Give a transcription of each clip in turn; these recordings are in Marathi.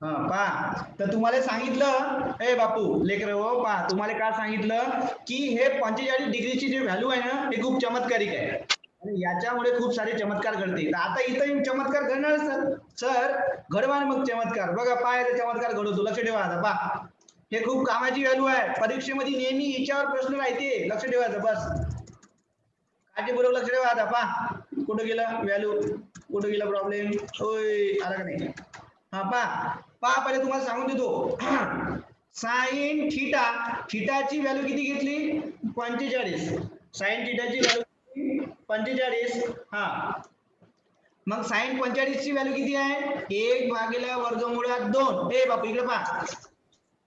पहा तर तुम्हाला सांगितलं ए बापू लेकर हो पहा तुम्हाला काय सांगितलं की हे 45 डिग्रीची जी व्हॅल्यू आहे ना हे खूप चमत्कारिक आहे आणि याच्यामुळे खूप सारे चमत्कार घडते तर आता इथं चमत्कार घडणार सर सर घडवा मग चमत्कार बघा पाय चमत्कार घडवतो लक्ष ठेवा आता पहा हे खूप कामाची व्हॅल्यू आहे परीक्षेमध्ये नेहमी हिच्यावर प्रश्न राहते लक्ष ठेवायचं बस काय बरोबर लक्ष ठेवा आता पहा कुठं गेलं व्हॅल्यू कुठं गेला प्रॉब्लेम होय आला का नाही हा पहा पहिले तुम्हाला सांगून देतो साइन थिटा थिटाची व्हॅल्यू किती घेतली 45 साइन थिटाची व्हॅल्यू 45 हा मग साइन 45 ची व्हॅल्यू किती आहे 1 भागिले वर्गमुळात 2 ए बापू इकडे पहा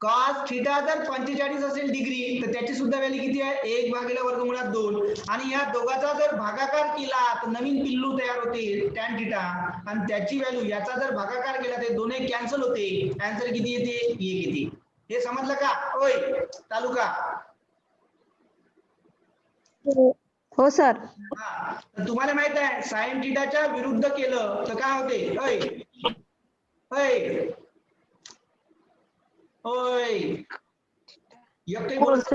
कॉस थिटा जर 45 असेल डिग्री तर त्याची सुद्धा व्हॅल्यू किती आहे 1 भागिले वर्गमुळात 2 आणि या दोघाचा जर भागाकार केला तर नवीन पिल्लू तयार होते टॅन थिटा आणि त्याची व्हॅल्यू याचा जर भागाकार केला तर दोन्ही कॅन्सल होते आन्सर किती येते 1 येते हे समजलं का ओय तालुका हो सर तर तुम्हाला माहित आहे साइन थिटाच्या विरुद्ध केलं तर काय होते ओय ओय ओय एकटे बोलत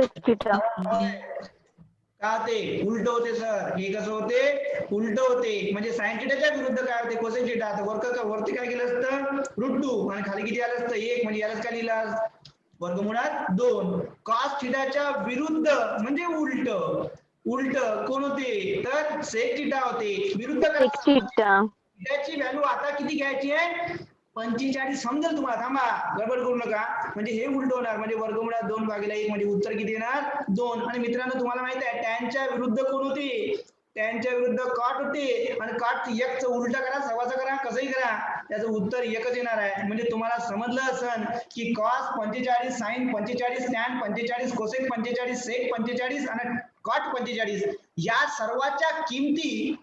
का ते उलट होते सर हे कसं होते उलट होते म्हणजे साइन थिटाच्या विरुद्ध काय होते कोसेन थिटा तर वरती काय केलं असतं √2 आणि खाली किती आलं असतं 1 म्हणजे यालाच काय लिहिलं वर्गमुळात 2 कॉस थिटाच्या विरुद्ध म्हणजे उलट उलट कोण होते तर सेक थिटा होते विरुद्ध काय थिटाची व्हॅल्यू आता किती घ्यायची आहे 45 समजेल तुम्हाला थांबा गडबड करू नका म्हणजे हे उलट होणार म्हणजे वर्गमुळात 2 भागिले 1 म्हणजे उत्तर किती येणार 2 आणि मित्रांनो तुम्हाला माहित आहे टॅनच्या विरुद्ध कोण होते टॅनच्या विरुद्ध कॉट होते आणि कॉट 1 चं उलट करा सव्वाचं करा कसंही करा त्याचं उत्तर एकच येणार आहे म्हणजे तुम्हाला समजलं असन की कॉस 45 साइन 45 टॅन 45 कोसेक 45 सेक 45 आणि कॉट 45 या सर्वांच्या किमती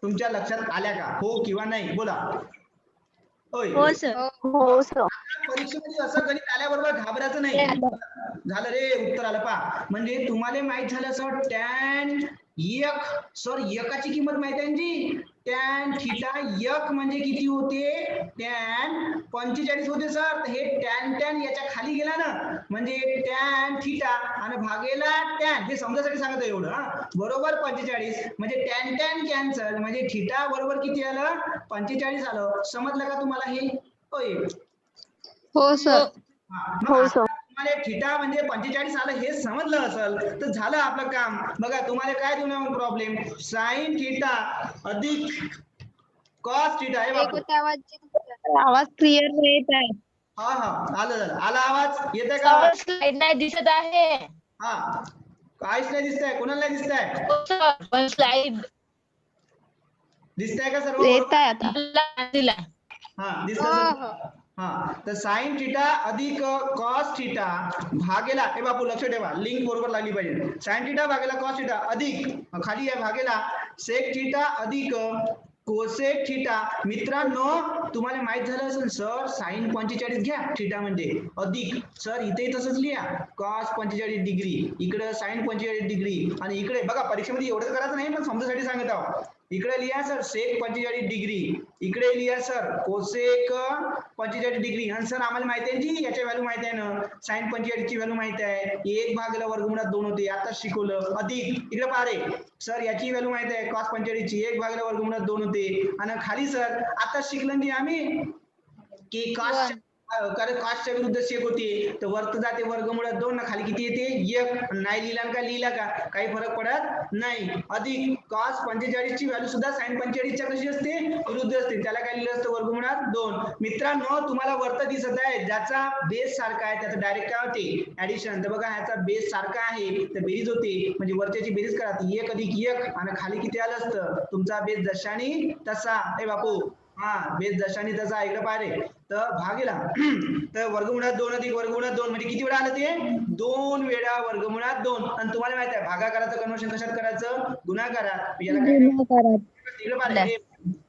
तुमच्या लक्षात आल्या का हो किंवा नाही बोला हो सर हो सर परीक्षेमध्ये असं गणित आल्याबरोबर घाबरायचं नाही झालं रे उत्तर आलं पा म्हणजे तुम्हाला माहित झालं असं टॅन एक सर एकाची किंमत माहित आहे जी टॅन थिटा एक म्हणजे किती होते टॅन 45 होते सर हे टॅन याच्या खाली गेला ना म्हणजे टॅन थिटा आणि भागेला टॅन हे समजायसाठी सांगत आहे एवढं बरोबर 45 म्हणजे टॅन कॅन्सल म्हणजे थिटा बरोबर किती आलं 45 आलं समजलं का तुम्हाला हे होय हो सर हो सर तुम्हाला थिटा म्हणजे 45 आलं हे समजलं असेल तर झालं आपलं काम बघा तुम्हाला काय देऊ प्रॉब्लेम साइन थिटा अधिक कॉस थिटा हे आवाज क्लिअर येत आहे हा आलं आवाज येत आहे का स्लाइड नाही दिसत आहे हा काहीच नाही दिसतंय कोणाला नाही दिसतंय पण स्लाइड दिसतंय का सर्व येत आहे आता हा दिसत हा तर साइन थिटा अधिक कॉस थिटा भागेला हे बापू लक्ष ठेवा लिंक बरोबर लागली पाहिजे साइन थिटा भागेला कॉस थिटा अधिक खाली आहे भागेला सेक थिटा अधिक कोसेक थिटा मित्रांनो तुम्हाला माहित झालं असेल सर साइन 45 घ्या थिटा म्हणजे अधिक सर इथे तसंच लिहा कॉस 45 डिग्री इकडे साइन 45 डिग्री आणि इकडे बघा परीक्षेमध्ये एवढंच करायचं नाही पण समजासाठी सांगत आहोत इकडे लिहा सर सेक 45 डिग्री इकडे लिहा सर कोसेक 45 डिग्री आणि सर आम्हाला माहिती आहे जी याची व्हॅल्यू माहिती आहे ना साइन 45 ची व्हॅल्यू माहिती आहे 1 भागिले वर्गमुळात 2 होते आता शिकवलं अधिक इकडे पहा रे सर याची व्हॅल्यू माहिती आहे कॉस 45 ची 1 भागिले वर्गमुळात 2 होते आणि खाली सर आता शिकलं की आम्ही की कॉस कॉसच्या विरुद्ध सेक होते तर वरत जाते वर्गमुळात 2 ना खाली किती येते 1 नाही लिहिला का लिहिला का काही फरक पडत नाही अधिक कॉस 45 ची व्हॅल्यू सुद्धा साइन 45 च्या कशी असते विरुद्ध असते त्याला काय लिहिलं असतं वर्गमुळात 2 मित्रांनो तुम्हाला वरत दिसत आहे ज्याचा बेस सारखा आहे त्याचं डायरेक्ट काय होते ऍडिशन तर बघा ह्याचा बेस सारखा आहे तर बेरीज होते म्हणजे वरच्याची बेरीज करा 1 अधिक 1 आणि खाली किती आलं असतं तुमचा बेस जशानी तसा ए बापू हा बेस जशानी तसा इकडे पाहिजे तर भागेला तर वर्गमुळात 2 अधिक वर्गमुळात 2 म्हणजे किती वेळा आलं ते 2 वेळा वर्गमुळात 2 आणि तुम्हाला माहित आहे भागाकाराचं कन्वर्शन कशात करायचं गुणाकारात याला काय इकडे पाहिजे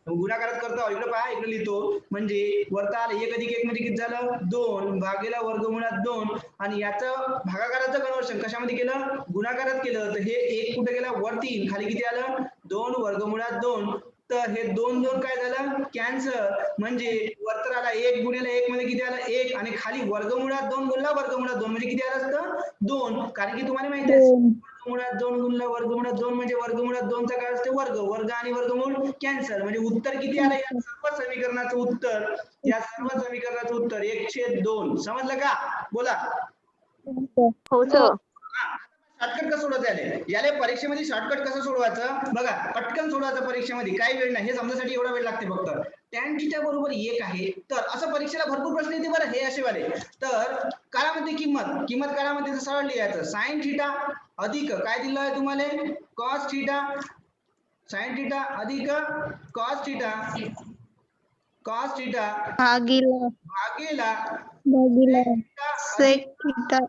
गुणाकारात करतो इकडे पहा इकडे लिहितो म्हणजे वरता आलं 1 अधिक 1 म्हणजे किती झालं 2 भागेला वर्गमुळात 2 आणि याचं भागाकाराचं कन्वर्शन कशामध्ये केलं गुणाकारात केलं तर हे 1 कुठे गेला वर 3 खाली किती आलं 2 वर्गमुळात 2 तर हे 2 2 काय झालं कॅन्सल, म्हणजे वरतर आला 1 गुणिले 1 मध्ये किती आलं 1 आणि खाली वर्गमुळात 2 गुणला वर्गमुळात 2 म्हणजे किती आलं असतं 2, कारण की तुम्हाला माहिती आहे वर्गमुळात 2 गुणला वर्गमुळात 2 म्हणजे वर्गमुळात 2 चा काय असते वर्ग, वर्ग आणि वर्गमूळ कॅन्सल, म्हणजे उत्तर किती आलं या सर्व समीकरणाचं उत्तर, या सर्व समीकरणाचं उत्तर 1/2. समजलं का? बोला. हो सर. शॉर्टकट कसं सोडवता याले परीक्षेमध्ये शॉर्टकट कसं सोडवायचं बघा, पटकन सोडवायचं परीक्षेमध्ये, काही वेळ नाही, हे समजण्यासाठी एवढा वेळ लागते फक्त. tan थीटा बरोबर 1 आहे, तर असं परीक्षेला भरपूर प्रश्न येते बरं हे असे वाले. तर काळामध्ये किंमत काळामध्ये सरळ लिहायचं sin थीटा अधिक काय दिलं आहे तुम्हाला cos थीटा, sin थीटा अधिक cos थीटा भागीला sec theta.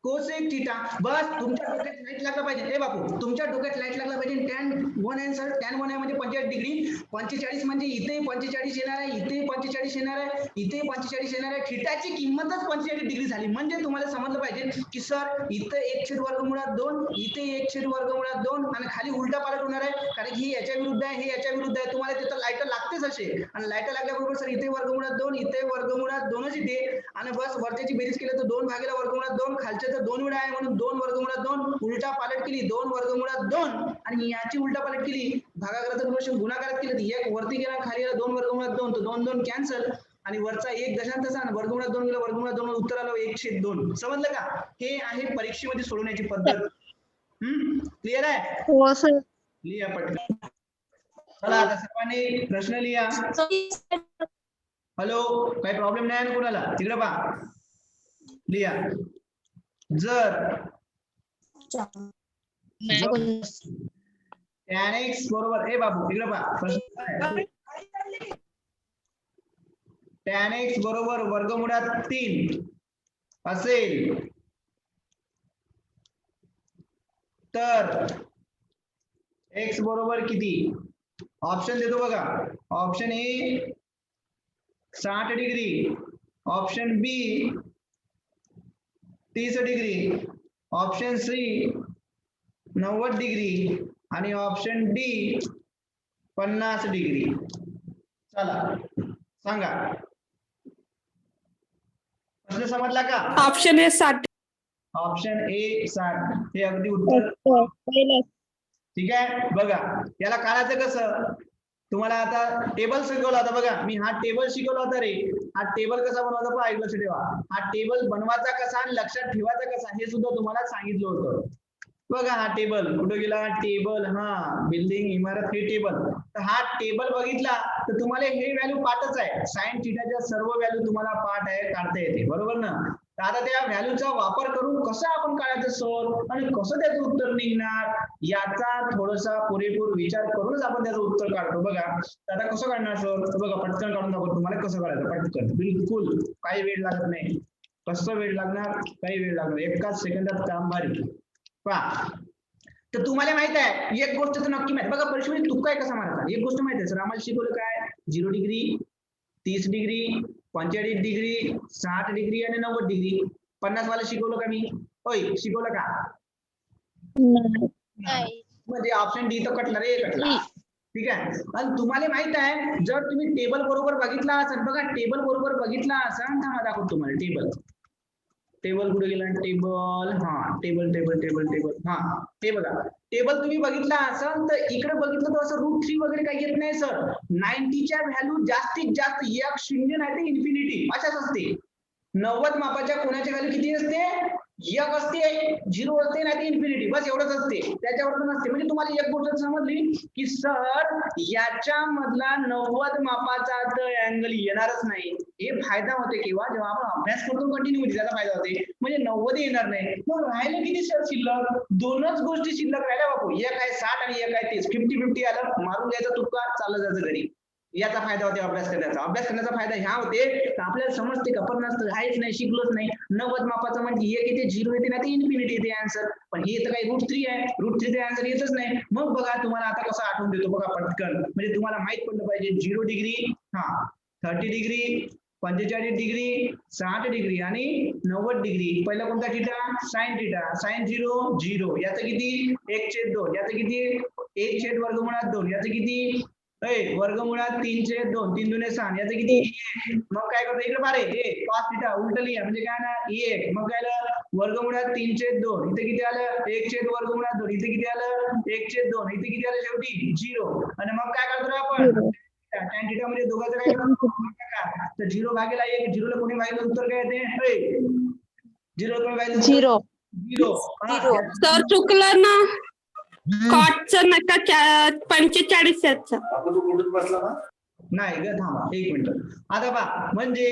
Cosec theta. बस तुमच्या डोक्यात लाईट लागला पाहिजे हे बापू, तुमच्या डोक्यात लाईट लागला पाहिजे. tan 1 आहे सर, tan 1 आहे म्हणजे 45 डिग्री, 45 म्हणजे इथे 45 येणार आहे, इथे 45 येणार आहे, इथे 45 येणार आहे, थीटाची किंमतच 45 डिग्री झाली. म्हणजे तुम्हाला समजलं पाहिजे की सर इथे 1/वर्गमुळात 2, इथे 1/वर्गमुळात 2 आणि खाली उलटा पालट होणार आहे, कारण ही याच्या विरुद्ध आहे, हे याच्या विरुद्ध आहे. तुम्हाला तिथं लाईट लागतेच असे, आणि लाईट लागल्याबरोबर सर इथे वर्गमुळात 2, इथे वर्गमुळात 2च येते, आणि बस वरच्याची बेरीज केली तर 2 भागिले वर्गमुळात 2, खालच्या 2 वेळा आहे म्हणून 2 वर्गमुळात 2, उलटा पालट केली 2 वर्गमुळात 2 आणि याची उलटा पालट केली भागाकाराचा गुणोत्तर गुणाकारात केली तर एक वरती गेला खाली गेला 2 वर्गमुळात 2, तो 2 2 कॅन्सल आणि वरचा 1 दशांश आणि वर्गमुळात 2 गेला वर्गमुळात 2 उत्तर आलं 1/2. समजलं का? हे आहे परीक्षेमध्ये सोडवण्याची पद्धत. क्लिअर आहे? हो सर. लिहा पटकन. चला आता सर्वांनी प्रश्न लिहा. हॅलो, काही प्रॉब्लेम नाही ना कोणाला? तिकडे पहा, लिहा. जर tan x बरोबर ए बाबू इकडे पहा, tan x बरोबर वर्गमुळात 3 असेल तर x बरोबर किती? ऑप्शन देतो बघा. Option A 60 degree, option B 30 degree, option C 90 degree आणि ऑप्शन डी 50 डिग्री. चला सांगा, प्रश्न समजला का? Option A 60. ऑप्शन ए 60 हे अगदी उत्तर. ठीक आहे, बघा याला काढायचं कसं, तुम्हाला आता टेबल शिकवला होता बघा, मी हा टेबल शिकवला होता रे. हा टेबल कसा बनवायचा पहा, लक्ष ठेवा. हा टेबल बनवायचा कसा आणि लक्षात ठेवायचा कसा हे सुद्धा तुम्हाला सांगितलं होतं. बघा हा टेबल कुठे गेला, टेबल, हा बिल्डिंग इमारत हे टेबल. तर हा टेबल बघितला तर तुम्हाला हे व्हॅल्यू पाठच आहे, साइन थीटाच्या सर्व व्हॅल्यू तुम्हाला पाठ आहे, काढता येते, बरोबर ना? तर आता त्या व्हॅल्यूचा वापर करून कसं आपण काढायचं सर आणि कसं त्याचं उत्तर निघणार याचा थोडासा पुरेपूर विचार करूनच आपण त्याचं उत्तर काढतो. बघा आता कसं काढणार सर, तर बघा पटकन काढून दाखवतो तुम्हाला कसं काढायचं, पटकन, बिलकुल काही वेळ लागत नाही. कसं वेळ लागणार, काही वेळ लागणार, एकाच सेकंदात काम भारी. पहा, तर तुम्हाला माहित आहे एक गोष्ट तर नक्की माहिती, बघा परीक्षेमध्ये तुक्का आहे कसा मारायचा, एक गोष्ट माहिती आहे सर आम्हाला शिकवलं काय, 0 डिग्री, 30 डिग्री, 45 डिग्री, 60 डिग्री आणि 90 डिग्री. 50 वाला शिकवलं का मी? होय, शिकवलं का? म्हणजे ऑप्शन डी तर कटला रे, कटला. ठीक आहे, आणि तुम्हाला माहित आहे जर तुम्ही टेबल बरोबर बघितला असाल, बघा टेबल बरोबर बघितला असाल, थांबा दाखवतो तुम्हाला टेबल. टेबल कुठे गेला, टेबल, हा टेबल टेबल टेबल टेबल, हा ते बघा टेबल तुम्ही बघितला असाल तर इकडे बघितलं तर असं √3 वगैरे काही येत नाही सर. 90 च्या व्हॅल्यू जास्तीत जास्त 1 0 नाही तर इन्फिनिटी अशाच असते. 90 मापाच्या कोणाची व्हॅल्यू किती असते, 1 असते, 0 असते नाही तर इन्फिनिटी, बस एवढंच असते, त्याच्यावर नसते. म्हणजे तुम्हाला एक गोष्ट समजली की सर याच्या मधला 90 मापाचा तर अँगल येणारच नाही. हे फायदा होते किंवा जेव्हा आपण अभ्यास करतो कंटिन्यू त्याचा फायदा होते, म्हणजे 90 येणार नाही. मग राहिले किती सर शिल्लक, दोनच गोष्टी शिल्लक राहिल्या बापू, एक आहे 60 आणि एक आहे 30, 50-50 आलं, मारून घ्यायचा तुक्का, चाललं जायचं घरी. याचा फायदा होते अभ्यास करण्याचा. अभ्यास करण्याचा फायदा ह्या होते तर आपल्याला समजते का पण नसतं, आहेच नाही, शिकलोच नाही. 90 मापाचं म्हणजे एक येते, 0 येते नाही इन्फिनिटी येते आन्सर, पण हे तर काही √3 आहे, √3 ते आन्सर येतच नाही. मग बघा तुम्हाला आता कसं आठवून देतो बघा पटकन, म्हणजे तुम्हाला माहित पडलं पाहिजे. 0 डिग्री, हा 30 डिग्री, 45 डिग्री, 60 डिग्री आणि 90 डिग्री. पहिला कोणता थीटा, साइन थीटा, साइन 0 0, याचं किती 1/2, याचं किती 1/√2, याचं किती वर्गमुळात 3/2 3 दुने 6 याचं किती 1. मग काय करतो इकडे पारे cos थिटा उलट लिहा म्हणजे काय ना 1. मग काय आलं वर्गमुळात 3/2 इथे किती आलं 1/वर्गमुळात 2 इथे किती आलं 1/2 इथे किती आलं शेवटी 0. आणि मग काय करतो आपण tan थिटा मध्ये दोघांचं काय करतो भागाकार. तर 0 भागेला 1 0 ला कोणी भागलं उत्तर काय येते 0 कोणी भागलं 0 0. सर चुकलं ना कॉटचं नका 45 याचं. नाही ग थांबा 1 मिनिट. आता पहा म्हणजे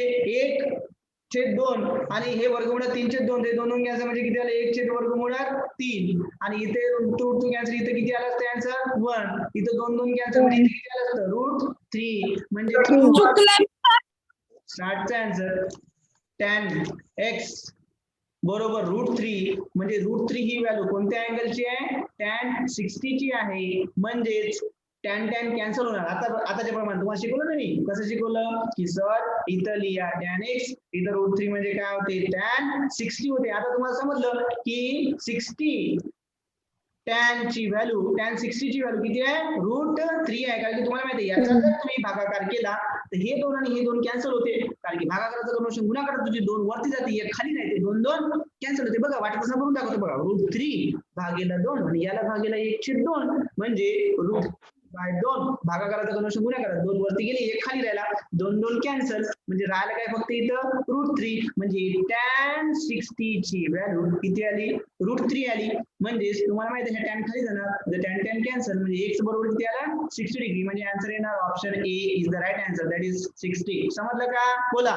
1/2 आणि हे वर्गमुळात 3/2 ते 2 घ्यायचं म्हणजे किती आलं 1/वर्गमुळात 3 आणि इथे रूट 2 घ्यायचं इथे किती आलं असतं आन्सर 1. इथे 2 घ्यायचं म्हणजे इथे किती आलं असतं √3 म्हणजे चुकलं 60 चा आन्सर tan x बरोबर √3 म्हणजे √3 ही व्हॅल्यू कोणत्या अँगलची आहे tan 60 ची आहे. म्हणजेच tan कॅन्सल होणार. आताच्या प्रमाणे तुम्हाला शिकवलं ना मी कसं शिकवलं की सर इथं लिहा tan x इथं √3 म्हणजे काय होते tan 60 होते. आता तुम्हाला समजलं की 60 tan ची व्हॅल्यू tan 60 ची व्हॅल्यू किती आहे √3 आहे. कारण की तुम्हाला माहिती आहे याचा जर तुम्ही भागाकार केला तर हे 2 आणि हे 2 कॅन्सल होते. कारण की भागाकाराचं कन्वर्शन गुणाकारात तुझी 2 वरती जाते 1 खाली राहते 2 कॅन्सल होते. बघा वाटत असं करून दाखवतो बघा √3 भागेला 2 आणि याला भागेला 1/2 म्हणजे √2 भागाकाराचं कन्वर्शन गुणाकारात 2 वरती गेले 1 खाली राहिला 2 कॅन्सल म्हणजे राहिलं काय फक्त इथं √3 म्हणजे tan 60 ची व्हॅल्यू किती आली √3 आली. म्हणजे तुम्हाला माहिती आहे tan खाली जाणार तर tan कॅन्सल म्हणजे x बरोबर किती आला 60 डिग्री म्हणजे आन्सर येणार option A is the right answer that is 60. समजलं का बोला.